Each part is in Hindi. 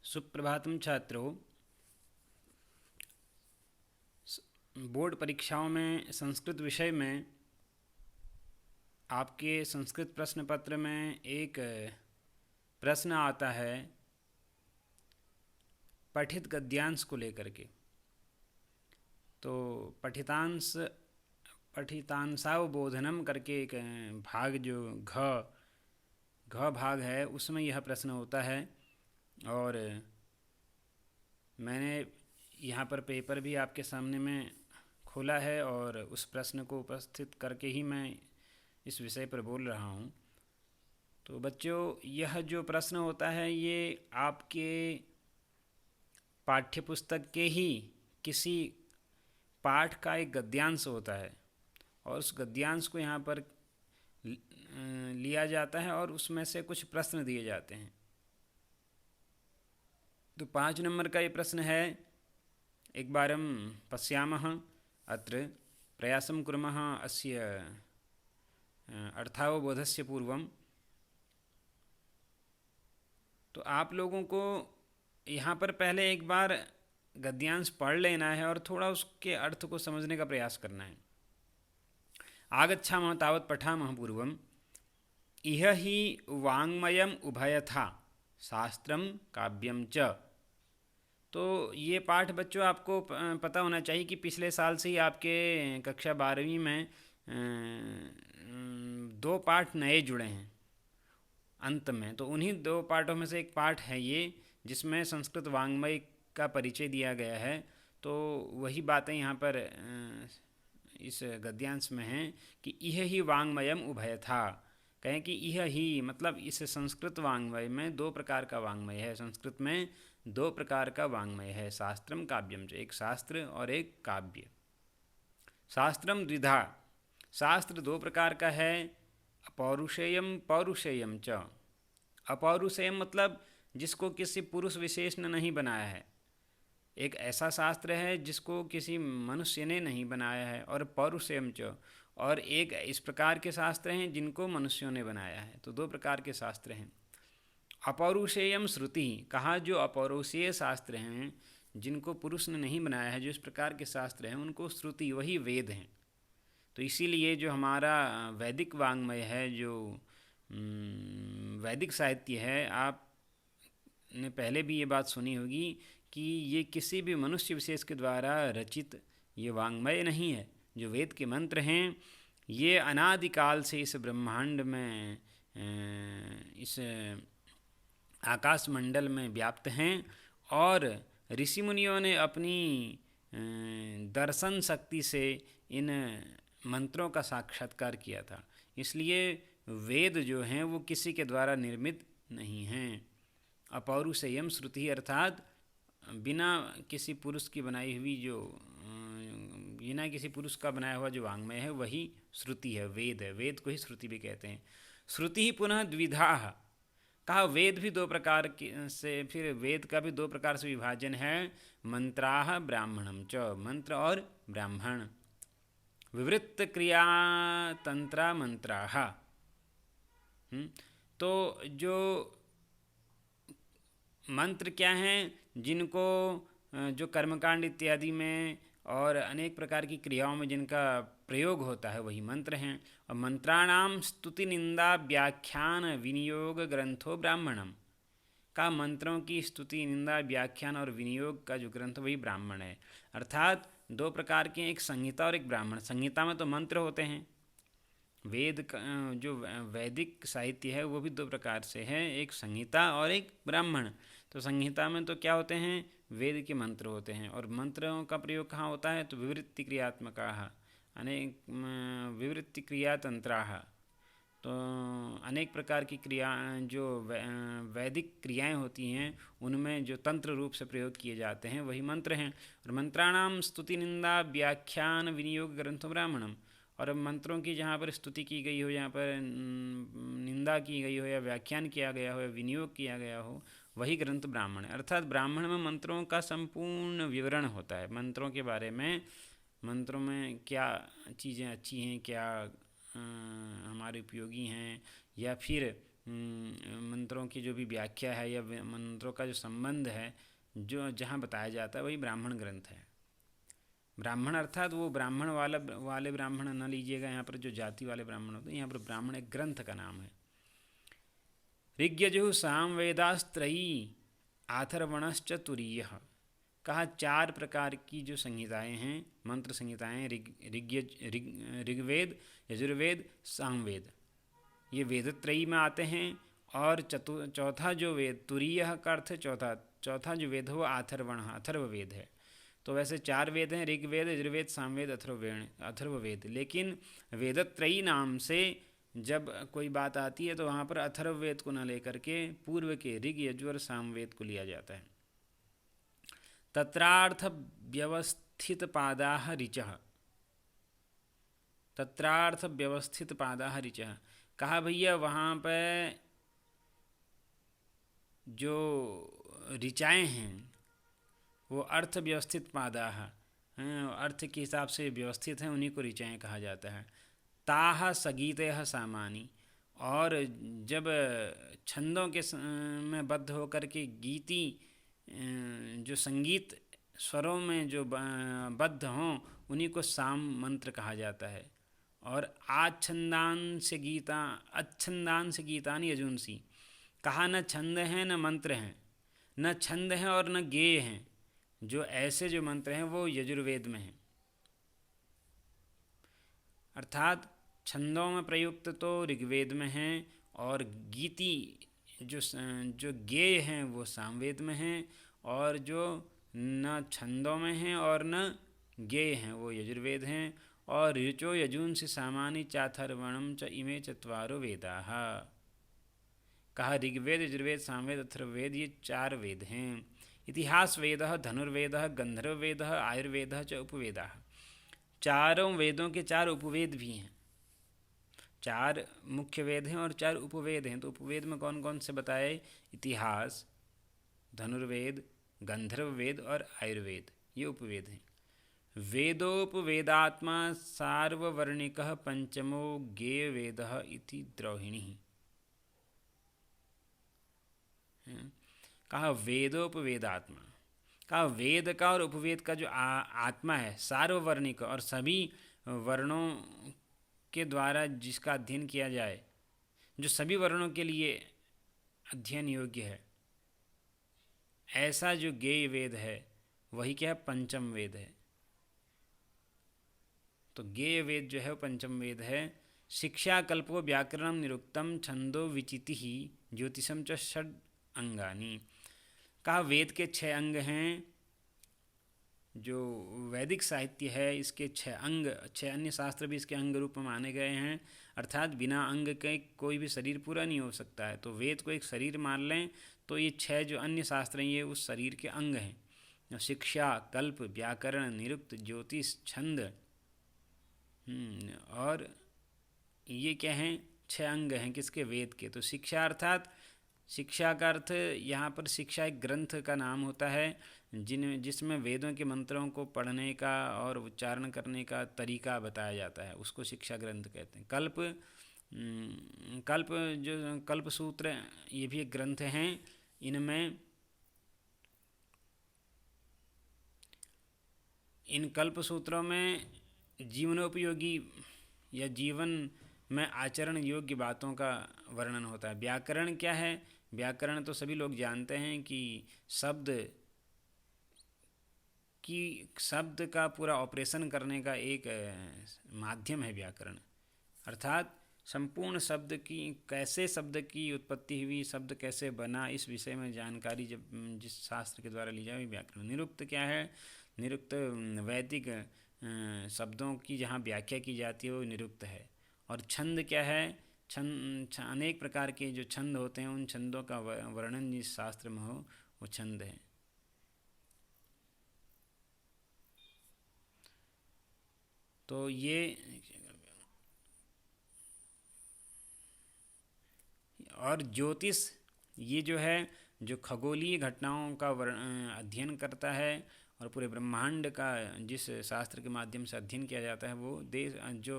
सुप्रभातम छात्रों। बोर्ड परीक्षाओं में संस्कृत विषय में आपके संस्कृत प्रश्न पत्र में एक प्रश्न आता है पठित गद्यांश को लेकर के। तो पठितांशावबोधनम करके एक भाग जो घ भाग है उसमें यह प्रश्न होता है। और मैंने यहाँ पर पेपर भी आपके सामने में खोला है और उस प्रश्न को उपस्थित करके ही मैं इस विषय पर बोल रहा हूँ। तो बच्चों, यह जो प्रश्न होता है ये आपके पाठ्यपुस्तक के ही किसी पाठ का एक गद्यांश होता है और उस गद्यांश को यहाँ पर लिया जाता है और उसमें से कुछ प्रश्न दिए जाते हैं। तो 5 नंबर का ये प्रश्न है, एक बारं पश्यामः अत्र प्रयासं कुर्मः अस्य अर्थावबोधस्य पूर्वं। तो आप लोगों को यहाँ पर पहले एक बार गद्यांश पढ़ लेना है और थोड़ा उसके अर्थ को समझने का प्रयास करना है। आगच्छामः तावत् पठामः पूर्वम्। इह हि वाङ्मयम् उभयथा शास्त्रं काव्यं च। तो ये पाठ बच्चों आपको पता होना चाहिए कि पिछले साल से ही आपके कक्षा 12वीं में 2 पाठ नए जुड़े हैं अंत में। तो उन्हीं 2 पाठों में से एक पाठ है ये जिसमें संस्कृत वाङ्मय का परिचय दिया गया है। तो वही बातें यहाँ पर इस गद्यांश में हैं कि इह ही वाङ्मयम उभयथा। कहें कि इह ही मतलब इस संस्कृत वाङ्मय में 2 प्रकार का वाङ्मय है। संस्कृत में 2 प्रकार का वाङ्मय है, शास्त्रम काव्यम च, एक शास्त्र और एक काव्य। शास्त्रम द्विधा, शास्त्र 2 प्रकार का है, अपौरुषेयम पौरुषेयम च। अपौरुषेयम मतलब जिसको किसी पुरुष विशेष ने नहीं बनाया है, एक ऐसा शास्त्र है जिसको किसी मनुष्य ने नहीं बनाया है। और पौरुषेयम च, और एक इस प्रकार के शास्त्र हैं जिनको मनुष्यों ने बनाया है। तो 2 प्रकार के शास्त्र हैं। अपौरुषेयम श्रुति, कहा जो अपौरुषेय शास्त्र हैं जिनको पुरुष ने नहीं बनाया है, जो इस प्रकार के शास्त्र हैं उनको श्रुति, वही वेद हैं। तो इसीलिए जो हमारा वैदिक वाङ्मय है, जो वैदिक साहित्य है, आपने पहले भी ये बात सुनी होगी कि ये किसी भी मनुष्य विशेष के द्वारा रचित ये वाङ्मय नहीं है। जो वेद के मंत्र हैं ये अनादिकाल से इस ब्रह्मांड में, इस आकाश मंडल में व्याप्त हैं और ऋषि मुनियों ने अपनी दर्शन शक्ति से इन मंत्रों का साक्षात्कार किया था। इसलिए वेद जो हैं वो किसी के द्वारा निर्मित नहीं हैं। अपौरुषेयम श्रुति अर्थात बिना किसी पुरुष की बनाई हुई, जो बिना किसी पुरुष का बनाया हुआ जो वाङ्मय है वही श्रुति है, वेद है। वेद को ही श्रुति भी कहते हैं। श्रुति ही पुनः द्विधा, कहा वेद भी 2 प्रकार से, फिर वेद का भी 2 प्रकार से विभाजन है। मंत्राः ब्राह्मणम च, मंत्र और ब्राह्मण। विवृत्त क्रिया तंत्रा मंत्राः। तो जो मंत्र क्या हैं, जिनको जो कर्मकांड इत्यादि में और अनेक प्रकार की क्रियाओं में जिनका प्रयोग होता है वही मंत्र हैं। और मंत्राणाम स्तुति निंदा व्याख्यान विनियोग ग्रंथो ब्राह्मणम, का मंत्रों की स्तुति निंदा व्याख्यान और विनियोग का जो ग्रंथ वही ब्राह्मण है। अर्थात 2 प्रकार के, एक संहिता और एक ब्राह्मण। संहिता में तो मंत्र होते हैं, वेद का जो वैदिक साहित्य है वो भी 2 प्रकार से है, एक संहिता और एक ब्राह्मण। तो संहिता में तो क्या होते हैं, वेद के मंत्र होते हैं। और मंत्रों का प्रयोग कहाँ होता है, तो विवृत्ति क्रियात्मकाः, अनेक विवृत्ति क्रिया तंत्राः। तो अनेक प्रकार की क्रिया, जो वैदिक क्रियाएं होती हैं उनमें जो तंत्र रूप से प्रयोग किए जाते हैं वही मंत्र हैं। और मंत्राणाम स्तुति निंदा व्याख्यान विनियोग ग्रंथो ब्राह्मणम, और मंत्रों की जहाँ पर स्तुति की गई हो, जहाँ पर निंदा की गई हो या व्याख्यान किया गया हो या विनियोग किया गया हो, वही ग्रंथ ब्राह्मण है। अर्थात ब्राह्मण में मंत्रों का संपूर्ण विवरण होता है, मंत्रों के बारे में, मंत्रों में क्या चीज़ें अच्छी हैं, क्या हमारे उपयोगी हैं, या फिर मंत्रों की जो भी व्याख्या है या मंत्रों का जो संबंध है जो जहाँ बताया जाता है वही ब्राह्मण ग्रंथ है। ब्राह्मण अर्थात वो ब्राह्मण वाले ब्राह्मण न लीजिएगा, यहाँ पर जो जाति वाले ब्राह्मण होते हैं, यहाँ पर ब्राह्मण एक ग्रंथ का नाम है। ऋग्यजुः सामवेदास्त्रयी आथर्वणश्च तुरीयः। कहा 4 प्रकार की जो संहिताएं हैं, मंत्र संहिताएं, ऋग्वेद, यजुर्वेद, सामवेद, ये वेदत्रयी में आते हैं। और चौथा जो वेद, तुरीयः का अर्थ चौथा जो वेद हो अथर्वण, अथर्ववेद है। तो वैसे 4 वेद हैं, ऋग्वेद, यजुर्वेद, सामवेद, अथर्ववेद। लेकिन वेदत्रयी नाम से जब कोई बात आती है तो वहाँ पर अथर्ववेद को न लेकर के पूर्व के ऋग, यजु और सामवेद को लिया जाता है। तत्रार्थ व्यवस्थित पादाः ऋचः। तत्रार्थ व्यवस्थित पादाः ऋचः। कहा भैया वहाँ पर जो ऋचाएँ हैं वो अर्थ व्यवस्थित पादाः हैं, अर्थ के हिसाब से व्यवस्थित हैं, उन्हीं को ऋचाएँ कहा जाता है। ताः सगीतयः सामानि। और जब छंदों के में बद्ध होकर के गीति जो संगीत स्वरों में जो बद्ध हों उन्हीं को साम मंत्र कहा जाता है। और अच्छंदांश गीतानि यजुंसी। कहा न छंद हैं न मंत्र हैं, न छंद हैं और न गेय हैं। जो ऐसे जो मंत्र हैं वो यजुर्वेद में हैं। अर्थात छंदों में प्रयुक्त तो ऋग्वेद में हैं और गीति जो गेय हैं वो सामवेद में हैं, और जो न छंदों में हैं और न गेय हैं वो यजुर्वेद हैं। और ऋचो यजूंस सामानि चाथर्वणम च इमे चत्वारो वेदाः। कहा ऋग्वेद, यजुर्वेद, सामवेद, अथर्ववेद ये 4 वेद हैं। इतिहास वेदः, धनुर्वेदः, गंधर्ववेदः, आयुर्वेदः च उपवेदाः। चारों वेदों के 4 उपवेद भी हैं। 4 मुख्य वेद हैं और 4 उपवेद हैं। तो उपवेद में कौन कौन से बताए? इतिहास, धनुर्वेद, गंधर्ववेद और आयुर्वेद, ये उपवेद हैं। वेदोपवेदात्मा सार्ववर्णिकः पंचमो गेयवेदः इति द्रोहिणी। कहा वेदोपवेदात्मा, कहा वेद का और उपवेद का जो आत्मा है सार्ववर्णिक और सभी वर्णों के द्वारा जिसका अध्ययन किया जाए, जो सभी वर्णों के लिए अध्ययन योग्य है, ऐसा जो गेय वेद है वही क्या है? पंचम वेद है। तो गेय वेद जो है वो पंचम वेद है। शिक्षा कल्पो व्याकरणम निरुक्तम छंदो विचिति ही ज्योतिषम च षड अंगानी। कहा वेद के 6 अंग हैं। जो वैदिक साहित्य है इसके 6 अंग, 6 अन्य शास्त्र भी इसके अंग रूप में माने गए हैं। अर्थात बिना अंग के कोई भी शरीर पूरा नहीं हो सकता है। तो वेद को एक शरीर मान लें तो ये 6 जो अन्य शास्त्र हैं ये उस शरीर के अंग हैं। शिक्षा, कल्प, व्याकरण, निरुक्त, ज्योतिष, छंद, और ये क्या हैं? 6 अंग हैं किसके? वेद के। तो शिक्षा अर्थात, शिक्षा का अर्थ यहाँ पर शिक्षा एक ग्रंथ का नाम होता है जिसमें वेदों के मंत्रों को पढ़ने का और उच्चारण करने का तरीका बताया जाता है, उसको शिक्षा ग्रंथ कहते हैं। कल्प जो कल्प सूत्र ये भी एक ग्रंथ हैं। इनमें इन कल्प सूत्रों में जीवनोपयोगी या जीवन में आचरण योग्य बातों का वर्णन होता है। व्याकरण क्या है? व्याकरण तो सभी लोग जानते हैं कि शब्द का पूरा ऑपरेशन करने का एक माध्यम है व्याकरण। अर्थात संपूर्ण शब्द की, कैसे शब्द की उत्पत्ति हुई, शब्द कैसे बना, इस विषय में जानकारी जब जिस शास्त्र के द्वारा ली जाए व्याकरण। निरुक्त क्या है? निरुक्त वैदिक शब्दों की जहाँ व्याख्या की जाती है वो निरुक्त है। और छंद क्या है? अनेक प्रकार के जो छंद होते हैं उन छंदों का वर्णन जिस शास्त्र में हो वो छंद है। तो ये और ज्योतिष ये जो है जो खगोलीय घटनाओं का अध्ययन करता है और पूरे ब्रह्मांड का जिस शास्त्र के माध्यम से अध्ययन किया जाता है वो देश जो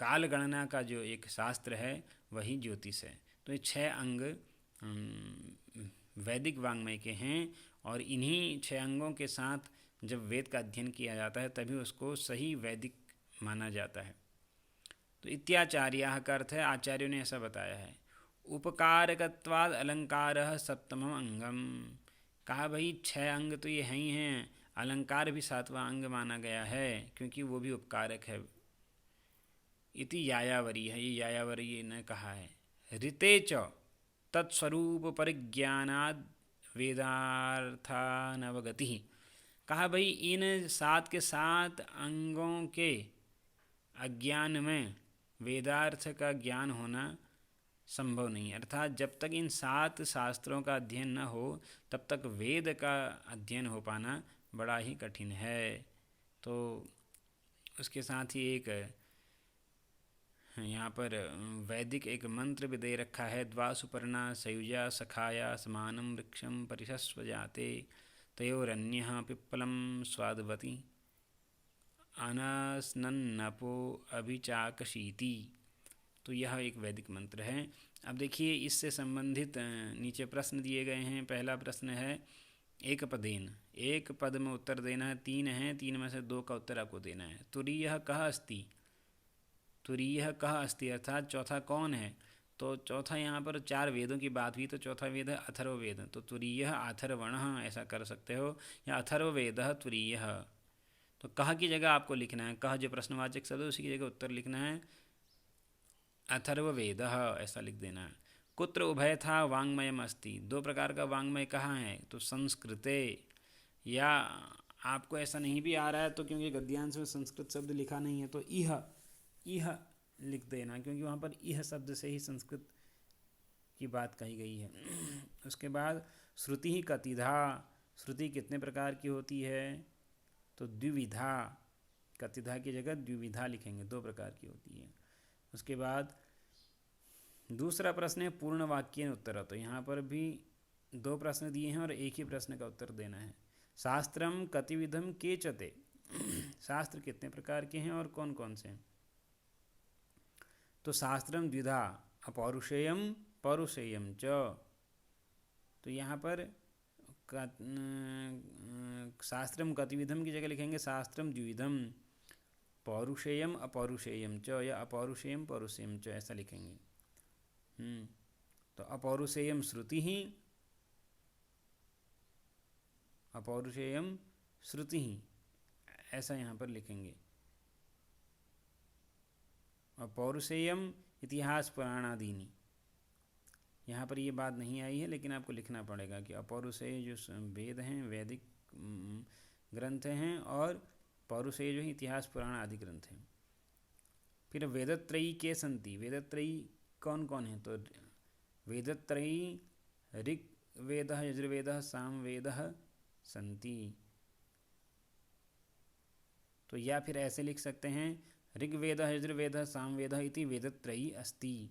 काल गणना का जो एक शास्त्र है वही ज्योतिष है। तो ये 6 अंग वैदिक वाङ्मय के हैं और इन्हीं 6 अंगों के साथ जब वेद का अध्ययन किया जाता है तभी उसको सही वैदिक माना जाता है। तो इत्याचार्याः का अर्थ है आचार्यों ने ऐसा बताया है। उपकारकत्वाद अलंकारः सप्तमम् अंगम, कहा भाई 6 अंग तो ये हैं ही हैं, अलंकार भी 7वां अंग माना गया है क्योंकि वो भी उपकारक है। इति यायावरी है, ये यायावरी ने कहा है। ऋते च तत्स्वरूप परिज्ञानाद वेदार्थानवगति, कहा भाई इन 7 के 7 अंगों के अज्ञान में वेदार्थ का ज्ञान होना संभव नहीं, अर्थात जब तक इन 7 शास्त्रों का अध्ययन न हो तब तक वेद का अध्ययन हो पाना बड़ा ही कठिन है। तो उसके साथ ही एक यहाँ पर वैदिक एक मंत्र भी दे रखा है। द्वासुपर्णा सयुजा सखाया समानं वृक्षं परिशस्व जाते तयोरन्यः पिप्पलं स्वादवती अनस्नन्नपो अभिचाकशीति। तो यह एक वैदिक मंत्र है। अब देखिए इससे संबंधित नीचे प्रश्न दिए गए हैं। पहला प्रश्न है एक पदेन, एक पद में उत्तर देना है। 3 हैं, 3 में से 2 का उत्तर आपको देना है। तुरीयः कः अस्ति, तुरीयः कः अस्ति अर्थात चौथा कौन है। तो चौथा यहाँ पर 4 वेदों की बात हुई तो चौथा वेद है अथर्ववेद। तो तुरीयः अथर्वणः ऐसा कर सकते हो, या अथर्ववेदः तुरीयः। तो कह की जगह आपको लिखना है, कह जो प्रश्नवाचक शब्द है उसी की जगह उत्तर लिखना है अथर्ववेदः, ऐसा लिख देना है। कुत्र उभयथा वाङ्मयम् अस्ति, 2 प्रकार का वाङ्मय कहाँ है, तो संस्कृते। या आपको ऐसा नहीं भी आ रहा है तो क्योंकि गद्यांश में संस्कृत शब्द लिखा नहीं है तो इह लिख देना, क्योंकि वहाँ पर इह शब्द से ही संस्कृत की बात कही गई है। उसके बाद श्रुति ही कतिधा, श्रुति कितने प्रकार की होती है, तो द्विविधा, कतिधा की जगह द्विविधा लिखेंगे, 2 प्रकार की होती है। उसके बाद दूसरा प्रश्न है पूर्ण वाक्य उत्तर। तो यहाँ पर भी 2 प्रश्न दिए हैं और एक ही प्रश्न का उत्तर देना है। शास्त्रम कतिविधम केचते, शास्त्र कितने प्रकार के हैं और कौन कौन से हैं। तो शास्त्रम द्विधा अपौरुषेयम पौरुषेयम च। तो यहाँ पर शास्त्रम कतिविधम की जगह लिखेंगे शास्त्रम द्विविधम, पौरुषेयम अपौरुषेयम च, या अपौरुषेयम पौरुषेयम च ऐसा लिखेंगे। तो अपौरुषेयम श्रुति ही, अपौरुषेयम श्रुति ही ऐसा यहाँ पर लिखेंगे। अपौरुषेयम इतिहास पुराणादीनी, यहाँ पर ये बात नहीं आई है लेकिन आपको लिखना पड़ेगा कि अपौरुषेय जो वेद हैं, वैदिक ग्रंथ हैं, और पौरुषेय जो है इतिहास पुराण आदि ग्रंथ हैं। फिर वेदत्रयी के संति, वेदत्रयी कौन कौन है, तो वेदत्रयी ऋग्वेदः यजुर्वेदः सामवेदः संति। तो या फिर ऐसे लिख सकते हैं ऋग्वेदः यजुर्वेदः सामवेदः इति वेदत्रयी अस्ति।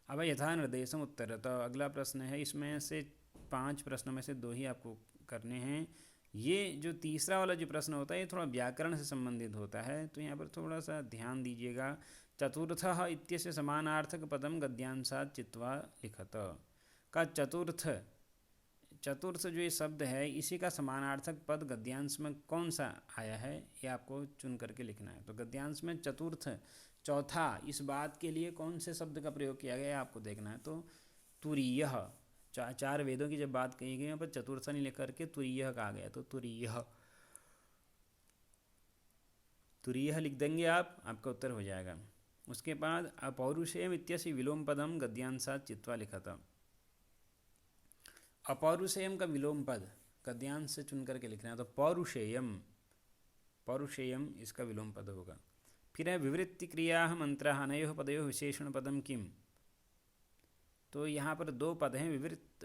अब यथा निर्देशम उत्तरतः, अगला प्रश्न है, इसमें से 5 प्रश्नों में से 2 ही आपको करने हैं। ये जो तीसरा वाला जो प्रश्न होता है ये थोड़ा व्याकरण से संबंधित होता है, तो यहाँ पर थोड़ा सा ध्यान दीजिएगा। चतुर्थः इत्यस्य समानार्थक पदम गद्यांशात् चित्वा लिखत, का चतुर्थ जो ये शब्द है इसी का समानार्थक पद गद्यांश में कौन सा आया है ये आपको चुन करके लिखना है। तो गद्यांश में चतुर्थ, चौथा, इस बात के लिए कौन से शब्द का प्रयोग किया गया है आपको देखना है। तो तुरीयः, 4 वेदों की जब बात कही गई यहाँ पर चतुर्थ नहीं लिख करके तुरीयः कहा गया, तो तुरीयः लिख देंगे आप, आपका उत्तर हो जाएगा। उसके बाद अपौरुषेयम इत्यस्य विलोम पदम गद्यांशात् चित्वा लिखा था। अपौरुषेयम का विलोम पद गद्यांश से चुन करके लिखना है, तो पौरुषेयम इसका विलोम पद होगा। फिर है विवृत्ति क्रिया मंत्र अनयोः पदयोः विशेषण पदम किम। तो यहाँ पर 2 पद हैं,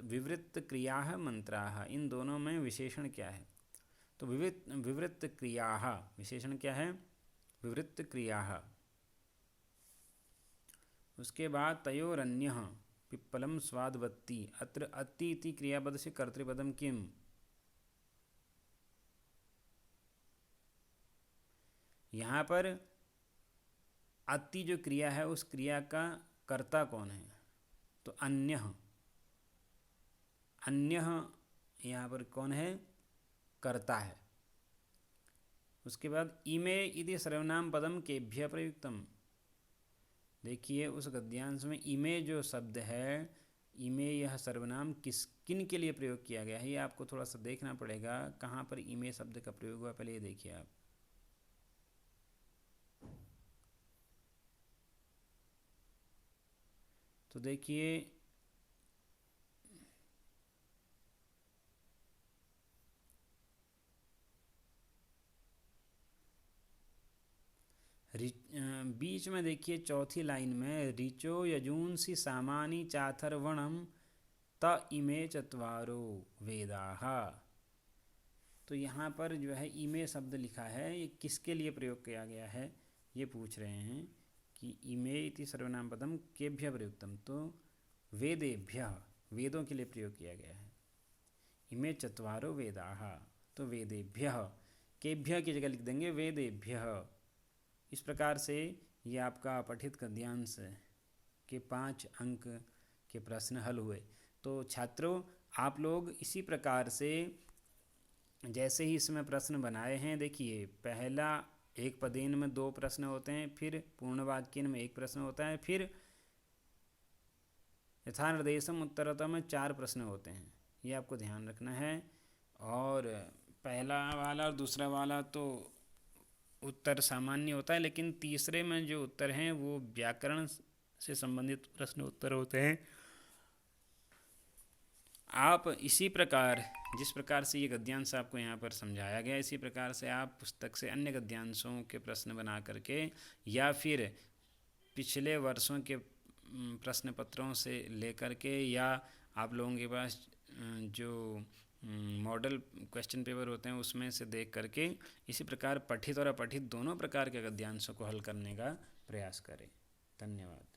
विवृत्त क्रिया मंत्राः, इन दोनों में विशेषण क्या है। तो विवृत्त क्रिया, विशेषण क्या है, विवृत्त क्रिया। उसके बाद तयोरन्यः पिप्पलम स्वादवत्ती, अत्र अति इति क्रियापद से कर्तृपदम किम। यहाँ पर अति जो क्रिया है उस क्रिया का कर्ता कौन है, तो अन्यः। अन्यः यहाँ पर कौन है, कर्ता है। उसके बाद इमे इति सर्वनाम पदम केभ्य प्रयुक्तम। देखिए उस गद्यांश में इमे जो शब्द है, इमे यह सर्वनाम किन के लिए प्रयोग किया गया है, ये आपको थोड़ा सा देखना पड़ेगा। कहाँ पर इमे शब्द का प्रयोग हुआ, पहले ये देखिए आप। तो देखिए बीच में देखिए चौथी लाइन में ऋचो यजूंसि सामानी चाथर्वणम त इमे चत्वारो वेदाः। तो यहाँ पर जो है इमे शब्द लिखा है, ये किसके लिए प्रयोग किया गया है, ये पूछ रहे हैं कि इमे इति सर्वनाम पदम केभ्य प्रयुक्तम, तो वेदेभ्य, वेदों के लिए प्रयोग किया गया है। इमे चत्वारो वेदाः, तो वेदेभ्य, केभ्य की जगह लिख देंगे वेदेभ्य। इस प्रकार से ये आपका पठित गद्यांश के 5 अंक के प्रश्न हल हुए। तो छात्रों, आप लोग इसी प्रकार से जैसे ही इसमें प्रश्न बनाए हैं, देखिए पहला एक पदेन में 2 प्रश्न होते हैं, फिर पूर्णवाक्यन में 1 प्रश्न होता है, फिर यथानिर्देशम उत्तरतः में 4 प्रश्न होते हैं। ये आपको ध्यान रखना है। और पहला वाला और दूसरा वाला तो उत्तर सामान्य होता है, लेकिन तीसरे में जो उत्तर हैं वो व्याकरण से संबंधित प्रश्न उत्तर होते हैं। आप इसी प्रकार, जिस प्रकार से ये गद्यांश आपको यहाँ पर समझाया गया, इसी प्रकार से आप पुस्तक से अन्य गद्यांशों के प्रश्न बना करके या फिर पिछले वर्षों के प्रश्न पत्रों से लेकर के, या आप लोगों के पास जो मॉडल क्वेश्चन पेपर होते हैं उसमें से देख करके इसी प्रकार पठित और अपठित दोनों प्रकार के गद्यांशों को हल करने का प्रयास करें। धन्यवाद।